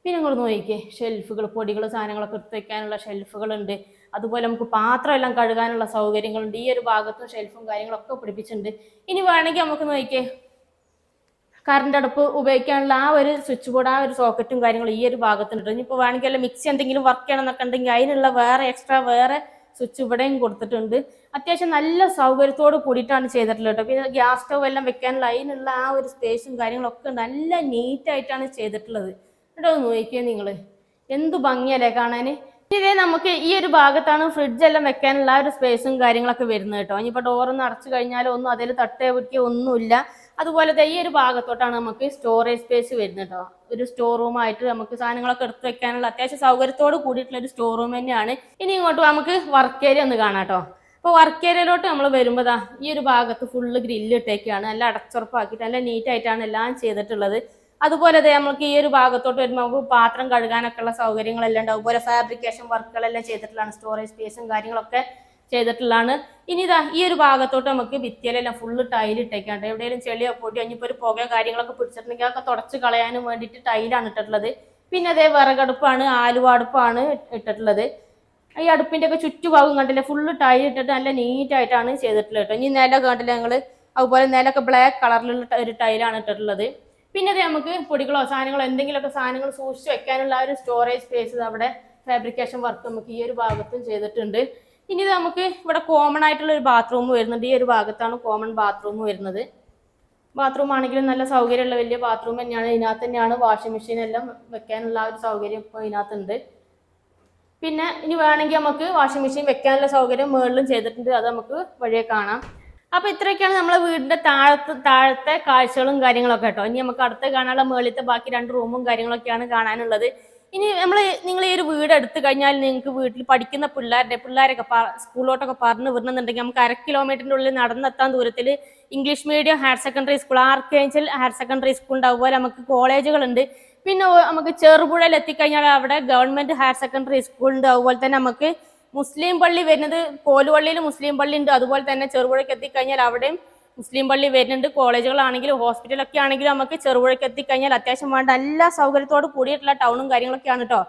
പിന്നെ നിങ്ങൾ നോക്കിക്കേ, ഷെൽഫുകൾ, പൊടികൾ, സാധനങ്ങളൊക്കെ എടുത്ത് വയ്ക്കാനുള്ള ഷെൽഫുകളുണ്ട്. അതുപോലെ നമുക്ക് പാത്രം എല്ലാം കഴുകാനുള്ള സൗകര്യങ്ങളുണ്ട്. ഈ ഒരു ഭാഗത്തും ഷെൽഫും കാര്യങ്ങളൊക്കെ പിടിപ്പിച്ചിട്ടുണ്ട്. ഇനി വേണമെങ്കിൽ നമുക്ക് നോക്കിക്കേ, കറണ്ട് അടുപ്പ് ഉപയോഗിക്കാനുള്ള ആ ഒരു സ്വിച്ച് ബോർഡ്, ആ ഒരു സോക്കറ്റും കാര്യങ്ങളും ഈ ഒരു ഭാഗത്തുണ്ട്. ഇനിയിപ്പോൾ വേണമെങ്കിൽ അല്ല മിക്സി എന്തെങ്കിലും വർക്ക് ചെയ്യണമെന്നൊക്കെ ഉണ്ടെങ്കിൽ അതിനുള്ള എക്സ്ട്രാ സ്വിച്ച് ഇവിടെയും കൊടുത്തിട്ടുണ്ട്. അത്യാവശ്യം നല്ല സൗകര്യത്തോട് കൂടിയിട്ടാണ് ചെയ്തിട്ടുള്ളത് കേട്ടോ. പിന്നെ ഗ്യാസ് സ്റ്റവ് എല്ലാം വെക്കാനുള്ള അതിനുള്ള ആ ഒരു സ്പേസും കാര്യങ്ങളൊക്കെ നല്ല നീറ്റായിട്ടാണ് ചെയ്തിട്ടുള്ളത് കേട്ടോ. നോക്കിയേ നിങ്ങൾ, എന്ത് ഭംഗിയല്ലേ കാണാൻ. ഇതേ നമുക്ക് ഈ ഒരു ഭാഗത്താണ് ഫ്രിഡ്ജ് എല്ലാം വെക്കാനുള്ള ആ ഒരു സ്പേസും കാര്യങ്ങളൊക്കെ വരുന്നത് കേട്ടോ. ഇനിയിപ്പോൾ ഡോറൊന്നും അടച്ചു കഴിഞ്ഞാൽ ഒന്നും അതിൽ തട്ടേ പിടിക്കുകയോ ഒന്നുമില്ല. അതുപോലെ ഈ ഒരു ഭാഗത്തോട്ടാണ് നമുക്ക് സ്റ്റോറേജ് സ്പേസ് വരുന്നത് കേട്ടോ. ഒരു സ്റ്റോർ റൂമായിട്ട് നമുക്ക് സാധനങ്ങളൊക്കെ എടുത്ത് വെക്കാനുള്ള അത്യാവശ്യം സൗകര്യത്തോട് കൂടിയിട്ടുള്ള ഒരു സ്റ്റോർ റൂം തന്നെയാണ്. ഇനി ഇങ്ങോട്ട് നമുക്ക് വർക്ക് ഏരിയ ഒന്ന് കാണാം കേട്ടോ. അപ്പോൾ വർക്ക് ഏരിയയിലോട്ട് നമ്മൾ വരുമ്പോൾ ഈ ഒരു ഭാഗത്ത് ഫുള്ള് ഗ്രില്ല് ഇട്ടേക്കാണ്. നല്ല അടച്ചുറപ്പാക്കിയിട്ട് നല്ല നീറ്റായിട്ടാണ് എല്ലാം ചെയ്തിട്ടുള്ളത്. അതുപോലെ നമുക്ക് ഈ ഒരു ഭാഗത്തോട്ട് വരുമ്പോൾ നമുക്ക് പാത്രം കഴുകാനൊക്കെ ഉള്ള സൗകര്യങ്ങളെല്ലാം ഉണ്ട്. അതുപോലെ ഫാബ്രിക്കേഷൻ വർക്കുകളെല്ലാം ചെയ്തിട്ടുള്ളതാണ്. സ്റ്റോറേജ് സ്പേസും കാര്യങ്ങളൊക്കെ ചെയ്തിട്ടുള്ളതാണ്. ഇനി ഈ ഒരു ഭാഗത്തോട്ട് നമുക്ക് ഭിത്തിയിലെല്ലാം ഫുള്ള് ടൈലിട്ടേക്കാണ്ട്. എവിടെയെങ്കിലും ചെളിയോ പൊടിയോ ഇനിയിപ്പോൾ ഒരു പുകയോ കാര്യങ്ങളൊക്കെ പിടിച്ചിട്ടുണ്ടെങ്കിൽ അതൊക്കെ തുടച്ച് കളയാനും വേണ്ടിയിട്ട് ടൈലാണ് ഇട്ടിട്ടുള്ളത്. പിന്നെ വിറകടുപ്പാണ്, ആലുവ അടുപ്പാണ് ഇട്ടിട്ടുള്ളത്. ഈ അടുപ്പിന്റെ ഒക്കെ ചുറ്റുഭാഗം കണ്ടില്ലേ ഫുള്ള് ടൈൽ ഇട്ടിട്ട് നല്ല നീറ്റായിട്ടാണ് ചെയ്തിട്ടുള്ളത് കേട്ടോ. ഇനി നില കണ്ടില്ല ഞങ്ങള്, അതുപോലെ നിലൊക്കെ ബ്ലാക്ക് കളറിലുള്ള ഒരു ടൈലാണ് ഇട്ടിട്ടുള്ളത്. പിന്നെ അത് നമുക്ക് പൊടികളോ സാധനങ്ങളോ എന്തെങ്കിലുമൊക്കെ സാധനങ്ങൾ സൂക്ഷിച്ച് വെക്കാനുള്ള ഒരു സ്റ്റോറേജ് സ്പേസ് അവിടെ ഫാബ്രിക്കേഷൻ വർക്ക് നമുക്ക് ഈ ഒരു ഭാഗത്തും ചെയ്തിട്ടുണ്ട്. ഇനി ഇത് നമുക്ക് ഇവിടെ കോമൺ ആയിട്ടുള്ള ഒരു ബാത്റൂം വരുന്നുണ്ട്. ഈ ഒരു ഭാഗത്താണ് കോമൺ ബാത്റൂം വരുന്നത്. ബാത്റൂം ആണെങ്കിലും നല്ല സൗകര്യമുള്ള വലിയ ബാത്റൂം തന്നെയാണ്. ഇതിനകത്ത് തന്നെയാണ് വാഷിംഗ് മെഷീൻ എല്ലാം വെക്കാനുള്ള ആ ഒരു സൗകര്യം ഇപ്പോൾ ഇതിനകത്തുണ്ട്. പിന്നെ ഇനി വേണമെങ്കിൽ നമുക്ക് വാഷിംഗ് മെഷീൻ വെക്കാനുള്ള സൗകര്യം മുകളിലും ചെയ്തിട്ടുണ്ട്. അത് നമുക്ക് വഴിയെ കാണാം. അപ്പൊ ഇത്രയൊക്കെയാണ് നമ്മളെ വീടിന്റെ താഴത്തെ കാഴ്ചകളും കാര്യങ്ങളൊക്കെ കേട്ടോ. ഇനി നമുക്ക് അടുത്ത് കാണാനുള്ള മുകളിലത്തെ ബാക്കി 2 റൂമും കാര്യങ്ങളൊക്കെയാണ് കാണാനുള്ളത്. ഇനി നിങ്ങൾ ഈ ഒരു വീട് എടുത്തു കഴിഞ്ഞാൽ നിങ്ങൾക്ക് വീട്ടിൽ പഠിക്കുന്ന പിള്ളേരൊക്കെ സ്കൂളിലോട്ടൊക്കെ പറഞ്ഞു വിടണമെന്നുണ്ടെങ്കിൽ നമുക്ക് 1/2 കിലോമീറ്ററിന്റെ ഉള്ളിൽ നടന്നെത്താൻ ദൂരത്തിൽ English medium higher secondary school, archangel higher secondary സ്കൂളിൻ്റെ അതുപോലെ നമുക്ക് കോളേജുകളുണ്ട്. പിന്നെ നമുക്ക് ചെറുപുഴയിൽ എത്തിക്കഴിഞ്ഞാൽ അവിടെ ഗവൺമെന്റ് ഹയർ സെക്കൻഡറി സ്കൂളുണ്ട്. അതുപോലെ തന്നെ നമുക്ക് മുസ്ലിം പള്ളി വരുന്നത് കോലുപള്ളിയിൽ മുസ്ലിം പള്ളി ഉണ്ട്. അതുപോലെ തന്നെ ചെറുപുഴയ്ക്ക് എത്തിക്കഴിഞ്ഞാൽ അവിടെയും മുസ്ലിം പള്ളി വരുന്നുണ്ട്. കോളേജുകളാണെങ്കിലും ഹോസ്പിറ്റലൊക്കെ ആണെങ്കിലും നമുക്ക് ചെറുപുഴയ്ക്ക് എത്തിക്കഴിഞ്ഞാൽ അത്യാവശ്യം വേണ്ട എല്ലാ സൗകര്യത്തോട് കൂടിയിട്ടുള്ള ടൗണും കാര്യങ്ങളൊക്കെയാണ് കേട്ടോ.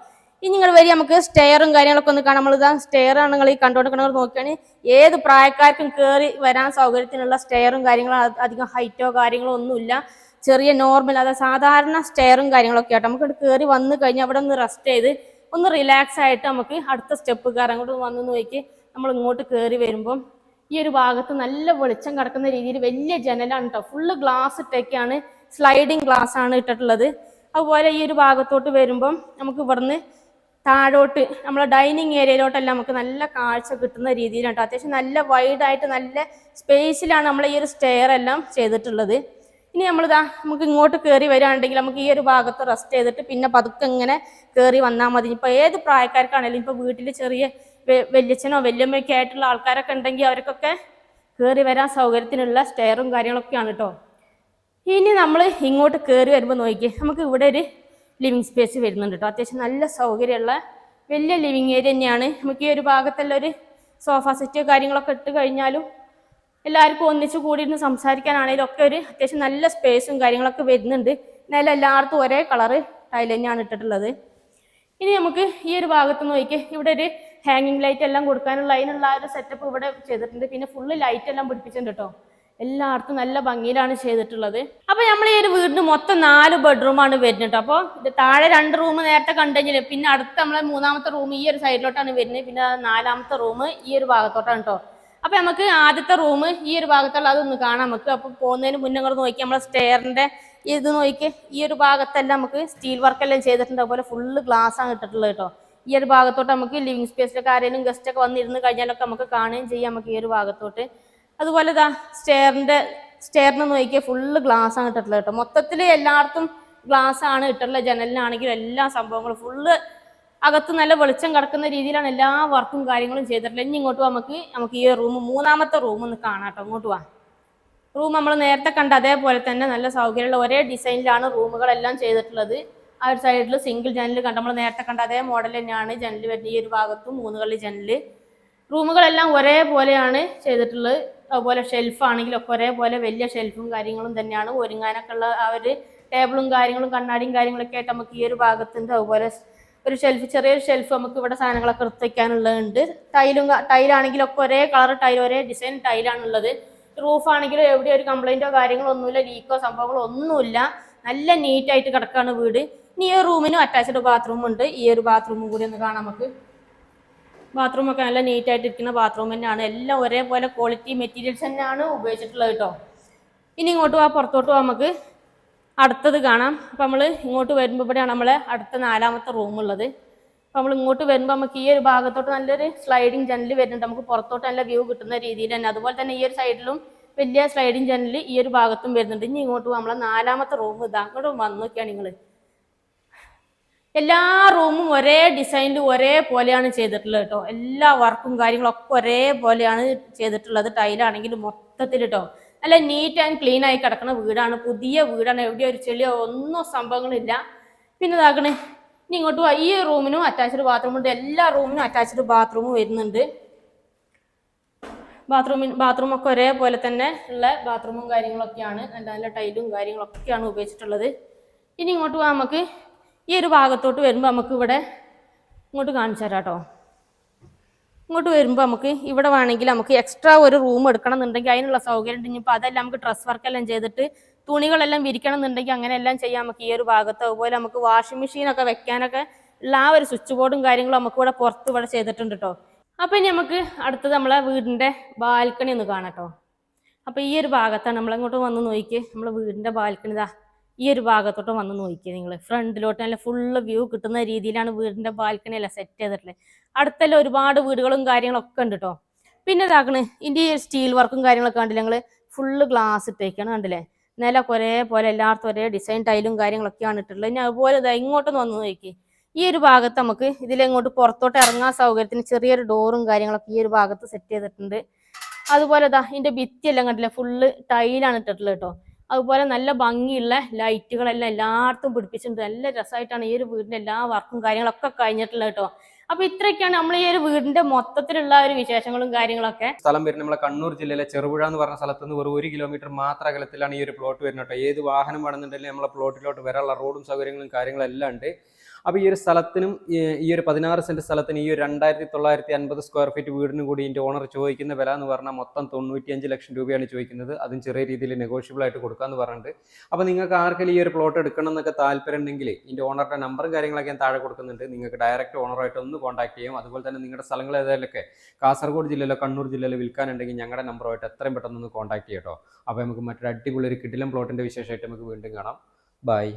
ഇനി നിങ്ങൾ വരി നമുക്ക് സ്റ്റെയറും കാര്യങ്ങളൊക്കെ ഒന്ന് കാണാം. നമ്മളിതാ സ്റ്റെയർ ആണ് നിങ്ങൾ ഈ കണ്ടുകൊണ്ടിരിക്കണവർ നോക്കുകയാണെങ്കിൽ ഏത് പ്രായക്കാർക്കും കയറി വരാൻ സൗകര്യത്തിനുള്ള സ്റ്റെയറും കാര്യങ്ങളും, അധികം ഹൈറ്റോ കാര്യങ്ങളോ ഒന്നുമില്ല. ചെറിയ നോർമൽ അതായത് സാധാരണ സ്റ്റെയറും കാര്യങ്ങളൊക്കെ ആട്ടോ. നമുക്ക് കയറി വന്നു കഴിഞ്ഞാൽ അവിടെ ഒന്ന് റെസ്റ്റ് ചെയ്ത് ഒന്ന് റിലാക്സ് ആയിട്ട് നമുക്ക് അടുത്ത സ്റ്റെപ്പ് കയറാം. അങ്ങോട്ട് വന്നു നോക്കി നമ്മൾ ഇങ്ങോട്ട് കയറി വരുമ്പം ഈ ഒരു ഭാഗത്ത് നല്ല വെളിച്ചം കിടക്കുന്ന രീതിയിൽ വലിയ ജനലാണ് കേട്ടോ. ഫുള്ള് ഗ്ലാസ് ഇട്ടൊക്കെയാണ്, സ്ലൈഡിങ് ഗ്ലാസ് ആണ് ഇട്ടിട്ടുള്ളത്. അതുപോലെ ഈ ഒരു ഭാഗത്തോട്ട് വരുമ്പം നമുക്ക് ഇവിടുന്ന് താഴോട്ട് നമ്മളെ ഡൈനിങ് ഏരിയയിലോട്ടെല്ലാം നമുക്ക് നല്ല കാഴ്ച കിട്ടുന്ന രീതിയിലാണ് കേട്ടോ. അത്യാവശ്യം നല്ല വൈഡായിട്ട് നല്ല സ്പേസിലാണ് നമ്മൾ ഈ ഒരു സ്റ്റെയർ എല്ലാം ചെയ്തിട്ടുള്ളത്. ഇനി നമുക്ക് ഇങ്ങോട്ട് കയറി വരികയാണെങ്കിൽ നമുക്ക് ഈ ഒരു ഭാഗത്ത് റെസ്റ്റ് ചെയ്തിട്ട് പിന്നെ പതുക്കെ ഇങ്ങനെ കയറി വന്നാൽ മതി. ഇപ്പൊ ഏത് പ്രായക്കാർക്കാണെങ്കിലും ഇപ്പൊ വീട്ടിൽ ചെറിയ വല്യച്ഛനോ വല്യമ്മയൊക്കെ ആയിട്ടുള്ള ആൾക്കാരൊക്കെ ഉണ്ടെങ്കിൽ അവർക്കൊക്കെ കയറി വരാൻ സൗകര്യത്തിനുള്ള സ്റ്റെയറും കാര്യങ്ങളൊക്കെയാണ് കേട്ടോ. ഇനി നമ്മൾ ഇങ്ങോട്ട് കയറി വരുമ്പോൾ നോക്കിയേ നമുക്ക് ഇവിടെ ഒരു ലിവിങ് സ്പേസ് വരുന്നുണ്ട് കേട്ടോ. അത്യാവശ്യം നല്ല സൗകര്യമുള്ള വലിയ ലിവിങ് ഏരിയ തന്നെയാണ്. നമുക്ക് ഈ ഒരു ഭാഗത്തുള്ള ഒരു സോഫ സെറ്റ് കാര്യങ്ങളൊക്കെ ഇട്ട് കഴിഞ്ഞാലും എല്ലാവർക്കും ഒന്നിച്ച് കൂടിയിരുന്ന് സംസാരിക്കാനാണെങ്കിലും ഒക്കെ ഒരു അത്യാവശ്യം നല്ല സ്പേസും കാര്യങ്ങളൊക്കെ വരുന്നുണ്ട്. എന്നാലും എല്ലായിടത്തും ഒരേ കളറ് ടൈൽ തന്നെയാണ് ഇട്ടിട്ടുള്ളത്. ഇനി നമുക്ക് ഈ ഒരു ഭാഗത്ത് നോക്കിയേ ഇവിടെ ഒരു ഹാങ്ങിങ് ലൈറ്റ് എല്ലാം കൊടുക്കാനുള്ള അതിനുള്ള ഒരു സെറ്റപ്പ് ഇവിടെ ചെയ്തിട്ടുണ്ട്. പിന്നെ ഫുള്ള് ലൈറ്റ് എല്ലാം പിടിപ്പിച്ചിട്ടുണ്ട് കേട്ടോ. എല്ലായിടത്തും നല്ല ഭംഗിയിലാണ് ചെയ്തിട്ടുള്ളത്. അപ്പൊ നമ്മൾ ഈ ഒരു വീടിന് മൊത്തം 4 ബെഡ്റൂമാണ് വരുന്നത്. അപ്പോൾ ഇത് താഴെ 2 റൂം നേരത്തെ കണ്ടുകഴിഞ്ഞില്ലേ, പിന്നെ അടുത്ത നമ്മളെ 3ാമത്തെ റൂം ഈ ഒരു സൈഡിലോട്ടാണ് വരുന്നത്. പിന്നെ 4ാമത്തെ റൂം ഈ ഒരു ഭാഗത്തോട്ടാണ് കേട്ടോ. അപ്പൊ നമുക്ക് ആദ്യത്തെ റൂം ഈ ഒരു ഭാഗത്തുള്ള അതൊന്ന് കാണാം നമുക്ക്. അപ്പൊ പോകുന്നതിന് മുന്നേ കൂടെ നോക്കി നമ്മളെ സ്റ്റെയറിന്റെ ഇത് നോക്കി ഈ ഒരു ഭാഗത്തെല്ലാം നമുക്ക് സ്റ്റീൽ വർക്കെല്ലാം ചെയ്തിട്ടുണ്ട്. അതുപോലെ ഫുള്ള് ഗ്ലാസ് ആണ് ഇട്ടിട്ടുള്ളത് കേട്ടോ. ഈ ഒരു ഭാഗത്തോട്ട് നമുക്ക് ലിവിങ് സ്പേസിലൊക്കെ ആരെങ്കിലും ഗസ്റ്റ് ഒക്കെ വന്നിരുന്ന് കഴിഞ്ഞാലൊക്കെ നമുക്ക് കാണുകയും ചെയ്യാം നമുക്ക് ഈ ഒരു ഭാഗത്തോട്ട്. അതുപോലെ സ്റ്റെയറിന് നോക്കിയാൽ ഫുള്ള് ഗ്ലാസ് ആണ് ഇട്ടിട്ടുള്ളത് കേട്ടോ. മൊത്തത്തിൽ എല്ലായിടത്തും ഗ്ലാസ് ആണ് ഇട്ടിട്ടുള്ളത്. ജനലിനാണെങ്കിലും എല്ലാ സംഭവങ്ങളും ഫുള്ള് അകത്ത് നല്ല വെളിച്ചം കിടക്കുന്ന രീതിയിലാണ് എല്ലാ വർക്കും കാര്യങ്ങളും ചെയ്തിട്ടുള്ളത്. ഇനി ഇങ്ങോട്ട് നമുക്ക് ഈ റൂം 3ാമത്തെ റൂം ഒന്ന് കാണാം കേട്ടോ. അങ്ങോട്ട് വാ. റൂം നമ്മൾ നേരത്തെ കണ്ട അതേപോലെ തന്നെ നല്ല സൗകര്യമുള്ള ഒരേ ഡിസൈനിലാണ് റൂമുകളെല്ലാം ചെയ്തിട്ടുള്ളത്. ആ ഒരു സൈഡിൽ സിംഗിൾ ജനൽ കണ്ട നമ്മൾ നേരത്തെ കണ്ട അതേ മോഡൽ തന്നെയാണ് ജനൽ വരുന്നത്. ഈ ഒരു ഭാഗത്തും 3 കള്ളി ജനൽ. റൂമുകളെല്ലാം ഒരേപോലെയാണ് ചെയ്തിട്ടുള്ളത്. അതുപോലെ ഷെൽഫ് ആണെങ്കിലും ഒക്കെ ഒരേപോലെ വലിയ ഷെൽഫും കാര്യങ്ങളും തന്നെയാണ്. ഒരുങ്ങാനൊക്കെ ഉള്ള ആ ഒരു ടേബിളും കാര്യങ്ങളും കണ്ണാടിയും കാര്യങ്ങളൊക്കെ ആയിട്ട് നമുക്ക് ഈ ഒരു ഭാഗത്തുണ്ട്. അതുപോലെ ഒരു ഷെൽഫ്, ചെറിയൊരു ഷെൽഫ് നമുക്ക് ഇവിടെ സാധനങ്ങളൊക്കെ എടുത്ത് വയ്ക്കാനുള്ളതുണ്ട്. ടൈലാണെങ്കിലും ഒക്കെ ഒരേ കളർ ടൈൽ, ഒരേ ഡിസൈൻ ടൈലാണുള്ളത്. റൂഫ് ആണെങ്കിലും എവിടെ ഒരു കംപ്ലൈന്റോ കാര്യങ്ങളോ ഒന്നുമില്ല, ലീക്കോ സംഭവങ്ങളോ ഒന്നുമില്ല. നല്ല നീറ്റായിട്ട് കിടക്കാണ് വീട്. ഇനി ഈ റൂമിനും അറ്റാച്ച്ഡ് ബാത്റൂം ഉണ്ട്. ഈ ഒരു ബാത്റൂമും കൂടി ഒന്ന് കാണാം നമുക്ക്. ബാത്റൂമൊക്കെ നല്ല നീറ്റായിട്ട് ഇരിക്കുന്ന ബാത്റൂം തന്നെയാണ്. എല്ലാം ഒരേപോലെ ക്വാളിറ്റി മെറ്റീരിയൽസ് തന്നെയാണ് ഉപയോഗിച്ചിട്ടുള്ളത് കേട്ടോ. ഇനി ഇങ്ങോട്ട് പുറത്തോട്ട് നമുക്ക് അടുത്തത് കാണാം. അപ്പം നമ്മൾ ഇങ്ങോട്ട് വരുമ്പോൾ ഇവിടെയാണ് നമ്മളെ അടുത്ത 4ാമത്തെ റൂം ഉള്ളത്. അപ്പം നമ്മൾ ഇങ്ങോട്ട് വരുമ്പോൾ നമുക്ക് ഈ ഒരു ഭാഗത്തോട്ട് നല്ലൊരു സ്ലൈഡിങ് ജനൽ വരുന്നുണ്ട്. നമുക്ക് പുറത്തോട്ട് നല്ല വ്യൂ കിട്ടുന്ന രീതിയിൽ തന്നെ. അതുപോലെ തന്നെ ഈ ഒരു സൈഡിലും വലിയ സ്ലൈഡിങ് ജനൽ ഈ ഒരു ഭാഗത്തും വരുന്നുണ്ട്. ഇനി ഇങ്ങോട്ട് നമ്മളെ 4ാമത്തെ റൂം ഇതാ. അങ്ങോട്ട് വന്നു നോക്കിയാണ് നിങ്ങൾ. എല്ലാ റൂമും ഒരേ ഡിസൈനിൽ ഒരേപോലെയാണ് ചെയ്തിട്ടുള്ളത് കേട്ടോ. എല്ലാ വർക്കും കാര്യങ്ങളൊക്കെ ഒരേപോലെയാണ് ചെയ്തിട്ടുള്ളത്. ടൈലാണെങ്കിലും മൊത്തത്തിൽ കേട്ടോ നല്ല നീറ്റ് ആൻഡ് ക്ലീൻ ആയി കിടക്കുന്ന വീടാണ്. പുതിയ വീടാണ്. എവിടെയോ ഒരു ചെളിയോ ഒന്നും സംഭവങ്ങളില്ല. പിന്നെ ഇതാക്കണേ ഇനി ഇങ്ങോട്ട് ഈ റൂമിനും അറ്റാച്ച്ഡ് ബാത്റൂം ഉണ്ട്. എല്ലാ റൂമിനും അറ്റാച്ച്ഡ് ബാത്റൂമും വരുന്നുണ്ട്. ബാത്റൂമൊക്കെ ഒരേപോലെ തന്നെ ഉള്ള ബാത്റൂമും കാര്യങ്ങളൊക്കെയാണ്. നല്ല നല്ല ടൈലും കാര്യങ്ങളൊക്കെയാണ് ഉപയോഗിച്ചിട്ടുള്ളത്. ഇനി ഇങ്ങോട്ട് നമുക്ക് ഈ ഒരു ഭാഗത്തോട്ട് വരുമ്പോൾ നമുക്ക് ഇവിടെ ഇങ്ങോട്ട് കാണിച്ചു തരാം കേട്ടോ. ഇങ്ങോട്ട് വരുമ്പോൾ നമുക്ക് ഇവിടെ വേണമെങ്കിൽ നമുക്ക് എക്സ്ട്രാ ഒരു റൂം എടുക്കണം എന്നുണ്ടെങ്കിൽ അതിനുള്ള സൗകര്യം ഉണ്ട്. ഇനിയിപ്പോൾ അതെല്ലാം നമുക്ക് ഡ്രസ് വർക്കെല്ലാം ചെയ്തിട്ട് തുണികളെല്ലാം വിരിക്കണം എന്നുണ്ടെങ്കിൽ അങ്ങനെയെല്ലാം ചെയ്യാം നമുക്ക് ഈ ഒരു ഭാഗത്ത്. അതുപോലെ നമുക്ക് വാഷിംഗ് മെഷീനൊക്കെ വെക്കാനൊക്കെ ഉള്ള ആ ഒരു സ്വിച്ച് ബോർഡും കാര്യങ്ങളും നമുക്ക് ഇവിടെ പുറത്ത് ഇവിടെ ചെയ്തിട്ടുണ്ട് കേട്ടോ. അപ്പം ഇനി നമുക്ക് അടുത്തത് നമ്മളെ വീടിൻ്റെ ബാൽക്കണി ഒന്ന് കാണാം കേട്ടോ. അപ്പം ഈ ഒരു ഭാഗത്താണ് നമ്മളിങ്ങോട്ട് വന്ന് നോക്കിയേ, നമ്മളെ വീടിൻ്റെ ബാൽക്കണി ഇതാ ഈ ഒരു ഭാഗത്തോട്ട് വന്ന് നോക്കിയേ നിങ്ങൾ. ഫ്രണ്ടിലോട്ട് നല്ല ഫുള്ള് വ്യൂ കിട്ടുന്ന രീതിയിലാണ് വീടിൻ്റെ ബാൽക്കണി എല്ലാം സെറ്റ് ചെയ്തിട്ടുള്ളത്. അടുത്തെല്ലാം ഒരുപാട് വീടുകളും കാര്യങ്ങളൊക്കെ ഉണ്ട് കേട്ടോ. പിന്നെ ഇതാക്കണ് ഇതിൻ്റെ ഈ സ്റ്റീൽ വർക്കും കാര്യങ്ങളൊക്കെ കണ്ടില്ല നിങ്ങൾ, ഫുള്ള് ഗ്ലാസ് ഇട്ടേക്കാണ് കണ്ടില്ലേ. നിലമൊക്കെ ഒരേപോലെ എല്ലായിടത്തും ഒരേ ഡിസൈൻ ടൈലും കാര്യങ്ങളൊക്കെയാണ് ഇട്ടിട്ടുള്ളത്. ഇനി അതുപോലെ ഇതാ ഇങ്ങോട്ടൊന്ന് വന്ന് നോക്കി, ഈ ഒരു ഭാഗത്ത് നമുക്ക് ഇതിലെങ്ങോട്ട് പുറത്തോട്ട് ഇറങ്ങാൻ സൗകര്യത്തിന് ചെറിയൊരു ഡോറും കാര്യങ്ങളൊക്കെ ഈ ഒരു ഭാഗത്ത് സെറ്റ് ചെയ്തിട്ടുണ്ട്. അതുപോലെ ഇതാ ഇതിന്റെ ഭിത്തിയെല്ലാം കണ്ടില്ല, ഫുള്ള് ടൈലാണ് ഇട്ടിട്ടുള്ളത് കേട്ടോ. അതുപോലെ നല്ല ഭംഗിയുള്ള ലൈറ്റുകളെല്ലാം എല്ലായിടത്തും പിടിപ്പിച്ചിട്ടുണ്ട്. നല്ല രസമായിട്ടാണ് ഈ ഒരു വീടിന്റെ എല്ലാ വർക്കും കാര്യങ്ങളൊക്കെ കഴിഞ്ഞിട്ടുള്ളത് കേട്ടോ. അപ്പൊ ഇത്രയൊക്കെയാണ് നമ്മൾ ഈ ഒരു വീടിന്റെ മൊത്തത്തിലുള്ള ഒരു വിശേഷങ്ങളും കാര്യങ്ങളൊക്കെ. സ്ഥലം വരുന്നത് നമ്മളെ കണ്ണൂർ ജില്ലയിലെ ചെറുപുഴ എന്ന് പറഞ്ഞ സ്ഥലത്ത് നിന്ന് വെറും 1 കിലോമീറ്റർ മാത്രം അകലത്തിലാണ് ഈ ഒരു പ്ലോട്ട് വരുന്നത് കേട്ടോ. ഏത് വാഹനം വേണമെന്നുണ്ടെങ്കിലും നമ്മളെ പ്ലോട്ടിലോട്ട് വരാനുള്ള റോഡും സൗകര്യങ്ങളും കാര്യങ്ങളും എല്ലാം ഉണ്ട്. അപ്പോൾ ഈ ഒരു സ്ഥലത്തിനും ഈ ഒരു 16 സെന്റ് സ്ഥലത്തിന് ഈ ഒരു 2950 സ്ക്വയർ ഫീറ്റ് വീടിനും കൂടി ഇതിൻ്റെ ഓണർ ചോദിക്കുന്ന വില എന്ന് പറഞ്ഞാൽ മൊത്തം 95 ലക്ഷം രൂപയാണ് ചോദിക്കുന്നത്. അതും ചെറിയ രീതിയിൽ നെഗോഷ്യബിൾ ആയിട്ട് കൊടുക്കാമെന്ന് പറഞ്ഞിട്ട്. അപ്പോൾ നിങ്ങൾക്ക് ആർക്കെങ്കിലും ഈ ഒരു പ്ലോട്ട് എടുക്കണം എന്നൊക്കെ താല്പര്യം ഉണ്ടെങ്കിൽ ഇതിൻ്റെ ഓണറുടെ നമ്പറും കാര്യങ്ങളൊക്കെ ഞാൻ താഴെ കൊടുക്കുന്നുണ്ട്. നിങ്ങൾക്ക് ഡയറക്റ്റ് ഓണറായിട്ട് ഒന്ന് കോൺടാക്ട് ചെയ്യാം. അതുപോലെ തന്നെ നിങ്ങളുടെ സ്ഥലങ്ങൾ ഏതായാലൊക്കെ കാസർഗോഡ് ജില്ലയിലോ കണ്ണൂർ ജില്ലയിലോ വിൽക്കാനുണ്ടെങ്കിൽ ഞങ്ങളുടെ നമ്പറുമായിട്ട് എത്രയും പെട്ടെന്ന് ഒന്ന് കോൺടാക്ട് ചെയ്യട്ടോ. അപ്പോൾ നമുക്ക് മറ്റൊരു അടിപൊളി ഒരു കിടിലൻ പ്ലോട്ടിൻ്റെ വിശേഷമായിട്ട് നമുക്ക് വീണ്ടും കാണാം. ബൈ.